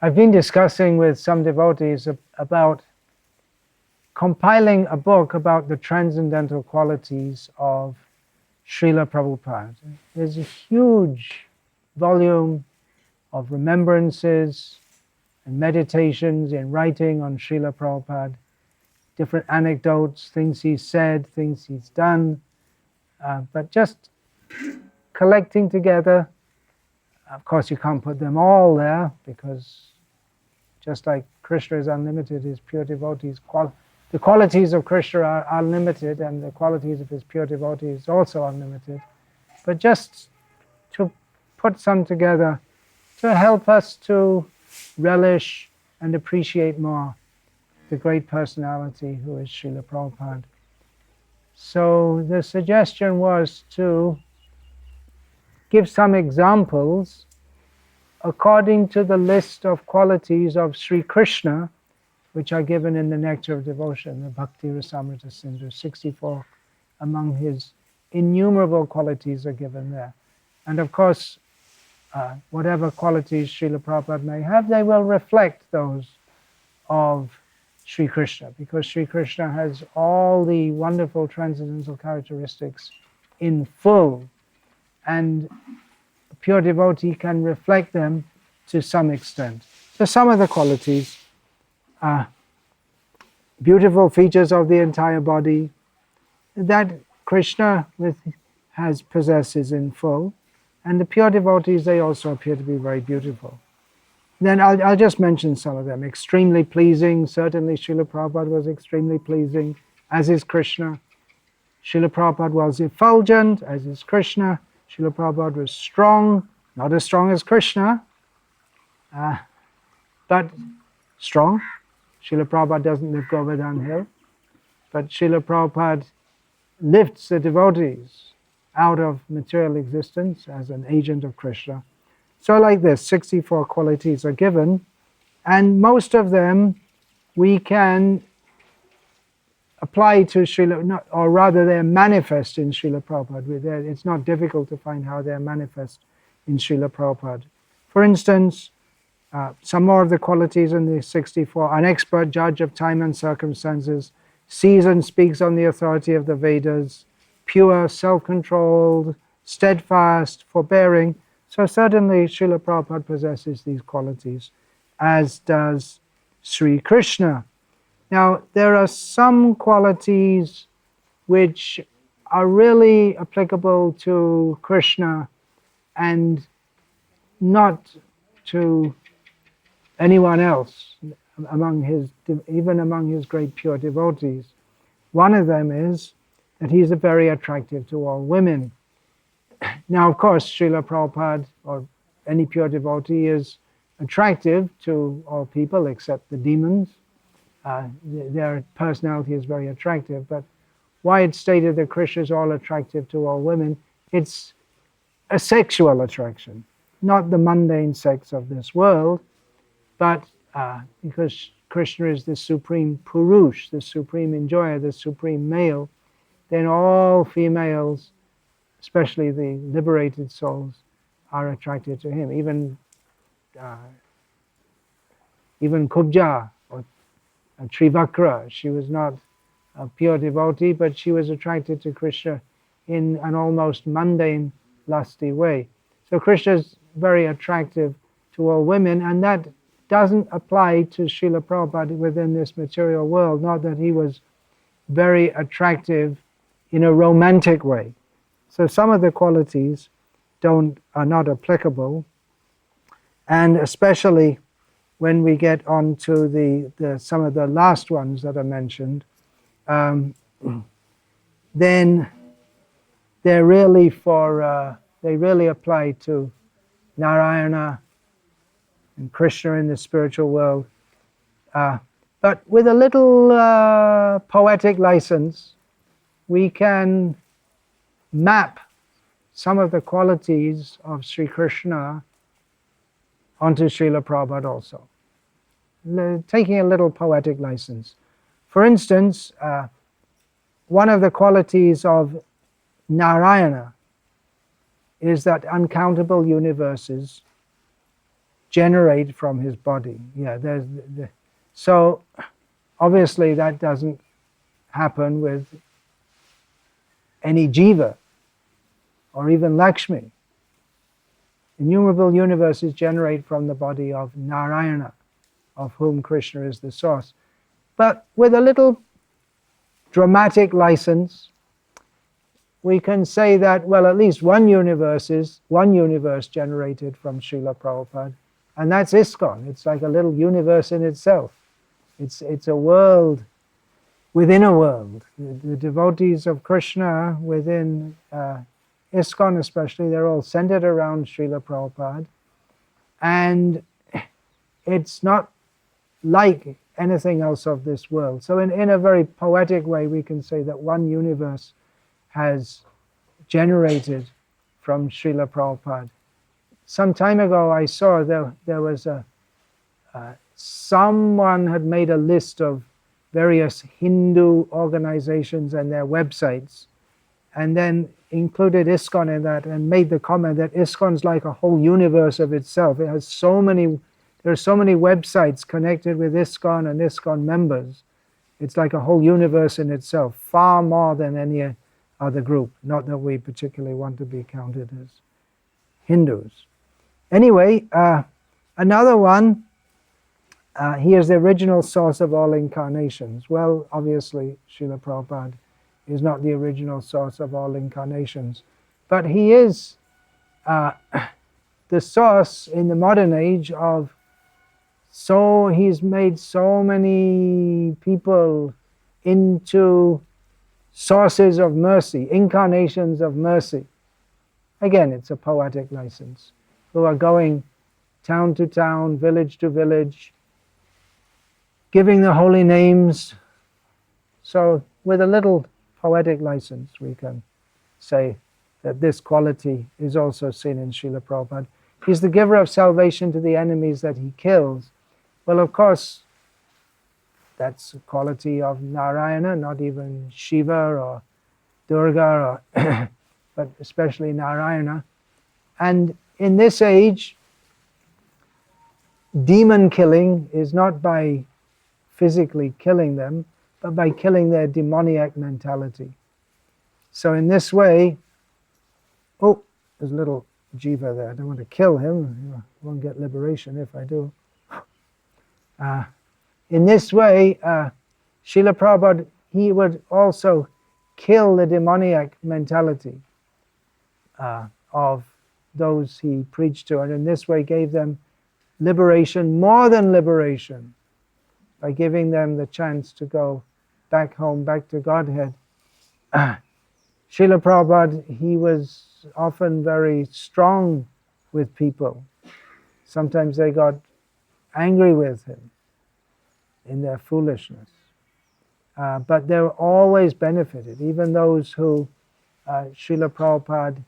I've been discussing with some devotees about compiling a book about the transcendental qualities of Srila Prabhupada. There's a huge volume of remembrances and meditations in writing on Srila Prabhupada, different anecdotes, things he's said, things he's done, but just collecting together. Of course, you can't put them all there, because just like Krishna is unlimited, his pure devotees, the qualities of Krishna are unlimited, and the qualities of his pure devotees also unlimited. But just to put some together to help us to relish and appreciate more the great personality who is Srila Prabhupada. So the suggestion was to give some examples according to the list of qualities of Sri Krishna, which are given in the Nectar of Devotion, the Bhakti Rasamrita Sindhu. 64 among his innumerable qualities are given there. And of course, whatever qualities Srila Prabhupada may have, they will reflect those of Sri Krishna, because Sri Krishna has all the wonderful transcendental characteristics in full, and a pure devotee can reflect them to some extent. So some of the qualities are beautiful features of the entire body that Krishna possesses in full, and the pure devotees, they also appear to be very beautiful. Then I'll just mention some of them. Extremely pleasing, certainly Srila Prabhupada was extremely pleasing, as is Krishna. Srila Prabhupada was effulgent, as is Krishna. Srila Prabhupada was strong, not as strong as Krishna, but strong. Srila Prabhupada doesn't lift Govardhan Hill, but Srila Prabhupada lifts the devotees out of material existence as an agent of Krishna. So like this, 64 qualities are given, and most of them we can apply to Srila, or rather they're manifest in Srila Prabhupada. It's not difficult to find how they're manifest in Srila Prabhupada. For instance, some more of the qualities in the 64: an expert judge of time and circumstances, sees and speaks on the authority of the Vedas, pure, self-controlled, steadfast, forbearing. So certainly Srila Prabhupada possesses these qualities, as does Sri Krishna. Now, there are some qualities which are really applicable to Krishna and not to anyone else, even among his great pure devotees. One of them is that he's very attractive to all women. Now, of course, Srila Prabhupada, or any pure devotee, is attractive to all people except the demons. Their personality is very attractive, but why it's stated that Krishna is all attractive to all women, it's a sexual attraction, not the mundane sex of this world, but because Krishna is the supreme Purush, the supreme enjoyer, the supreme male, then all females, especially the liberated souls, are attracted to him. Even Kubja, or Trivakra, she was not a pure devotee, but she was attracted to Krishna in an almost mundane, lusty way. So Krishna is very attractive to all women, and that doesn't apply to Srila Prabhupada within this material world, not that he was very attractive in a romantic way. So some of the qualities are not applicable, and especially when we get on to some of the last ones that are mentioned, then they really apply to Narayana and Krishna in the spiritual world. But with a little poetic license, we can map some of the qualities of Sri Krishna onto Srila Prabhupada also, taking a little poetic license. For instance, one of the qualities of Narayana is that uncountable universes generate from his body. Yeah, so obviously that doesn't happen with any jiva or even Lakshmi. Innumerable universes generate from the body of Narayana, of whom Krishna is the source. But with a little dramatic license, we can say that, well, at least one universe generated from Srila Prabhupada, and that's ISKCON. It's like a little universe in itself. It's a world within a world. The devotees of Krishna within ISKCON especially, they're all centered around Srila Prabhupada, and it's not like anything else of this world. So in a very poetic way, we can say that one universe has generated from Srila Prabhupada. Some time ago I saw there was someone had made a list of various Hindu organizations and their websites, and then included ISKCON in that, and made the comment that ISKCON's like a whole universe of itself. It has there are so many websites connected with ISKCON and ISKCON members. It's like a whole universe in itself, far more than any other group. Not that we particularly want to be counted as Hindus. Anyway, another one, he is the original source of all incarnations. Well, obviously, Srila Prabhupada is not the original source of all incarnations, but he is the source in the modern age of, so he's made so many people into sources of mercy, incarnations of mercy. Again, it's a poetic license, who are going town to town, village to village, giving the holy names. So with a little poetic license, we can say that this quality is also seen in Srila Prabhupada. He's the giver of salvation to the enemies that he kills. Well, of course, that's a quality of Narayana, not even Shiva or Durga, or but especially Narayana. And in this age, demon killing is not by physically killing them, but by killing their demoniac mentality. So in this way, oh, there's a little jiva there. I don't want to kill him. I won't get liberation if I do. In this way, Srila Prabhupada, he would also kill the demoniac mentality of those he preached to, and in this way gave them liberation, more than liberation, by giving them the chance to go back home, back to Godhead. Srila Prabhupada, he was often very strong with people. Sometimes they got angry with him in their foolishness. But they were always benefited. Even those who Srila Prabhupada,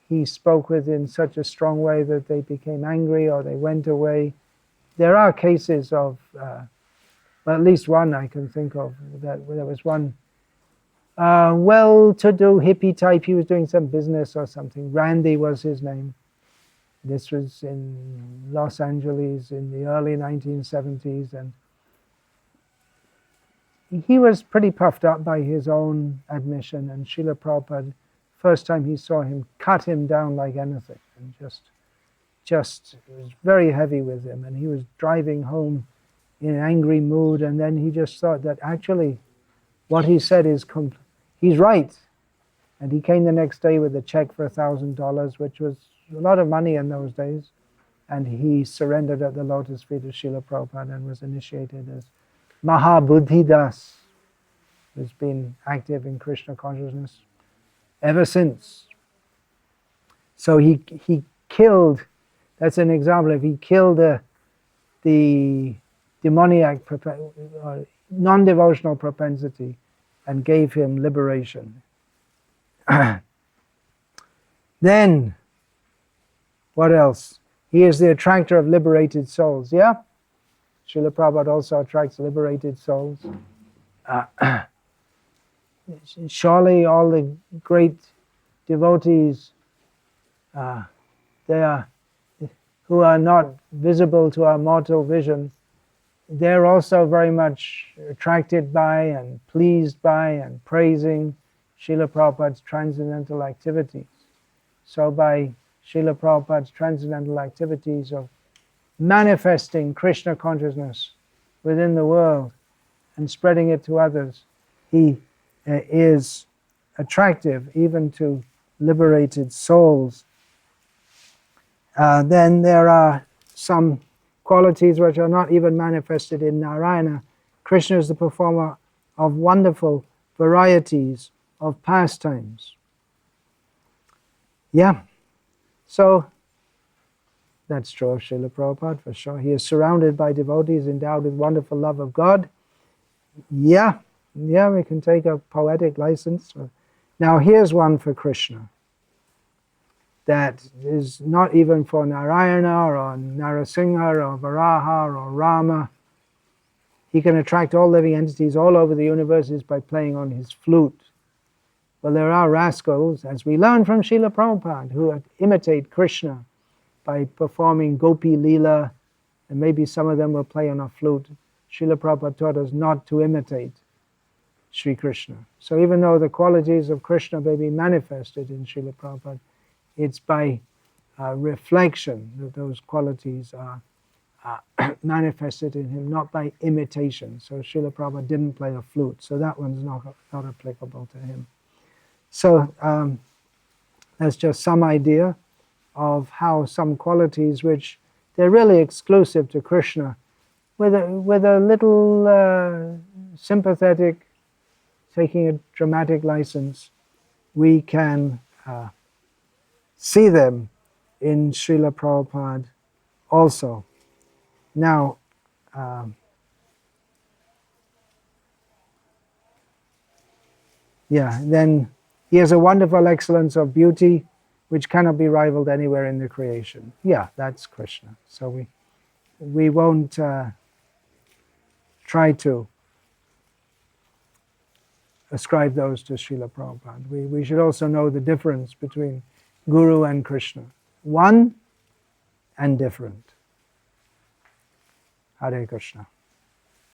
he spoke with in such a strong way that they became angry or they went away. There are cases of, well, at least one I can think of, that there was one well-to-do hippie type. He was doing some business or something. Randy was his name. This was in Los Angeles in the early 1970s, and he was pretty puffed up by his own admission, and Srila Prabhupada, first time he saw him, cut him down like anything, and just it was very heavy with him, and he was driving home in an angry mood, and then he just thought that actually what he said is he's right. And he came the next day with a check for $1,000, which was a lot of money in those days, and he surrendered at the lotus feet of Srila Prabhupada and was initiated as Mahabuddhidas, who's been active in Krishna consciousness ever since. So he killed, that's an example, if he killed the demoniac, non-devotional propensity and gave him liberation. Then, what else? He is the attractor of liberated souls, yeah? Srila Prabhupada also attracts liberated souls. Surely all the great devotees, they are who are not visible to our mortal vision, they're also very much attracted by and pleased by and praising Srila Prabhupada's transcendental activities. So by Srila Prabhupada's transcendental activities of manifesting Krishna consciousness within the world and spreading it to others, he is attractive even to liberated souls. Then there are some qualities which are not even manifested in Narayana. Krishna is the performer of wonderful varieties of pastimes. Yeah, so that's true of Srila Prabhupada for sure. He is surrounded by devotees endowed with wonderful love of God. Yeah, we can take a poetic license. Now here's one for Krishna that is not even for Narayana or Narasimha or Varaha or Rama. He can attract all living entities all over the universes by playing on his flute. Well, there are rascals, as we learn from Srila Prabhupada, who imitate Krishna by performing Gopi Leela, and maybe some of them will play on a flute. Srila Prabhupada taught us not to imitate Sri Krishna. So even though the qualities of Krishna may be manifested in Srila Prabhupada, it's by reflection that those qualities are manifested in him, not by imitation. So Srila Prabhupada didn't play a flute, so that one's not applicable to him. So that's just some idea of how some qualities which they're really exclusive to Krishna, with a little sympathetic, taking a dramatic license, we can see them in Srila Prabhupada also. Now, then he has a wonderful excellence of beauty which cannot be rivaled anywhere in the creation. Yeah, that's Krishna. So we won't try to ascribe those to Srila Prabhupada. We should also know the difference between Guru and Krishna. One and different. Hare Krishna.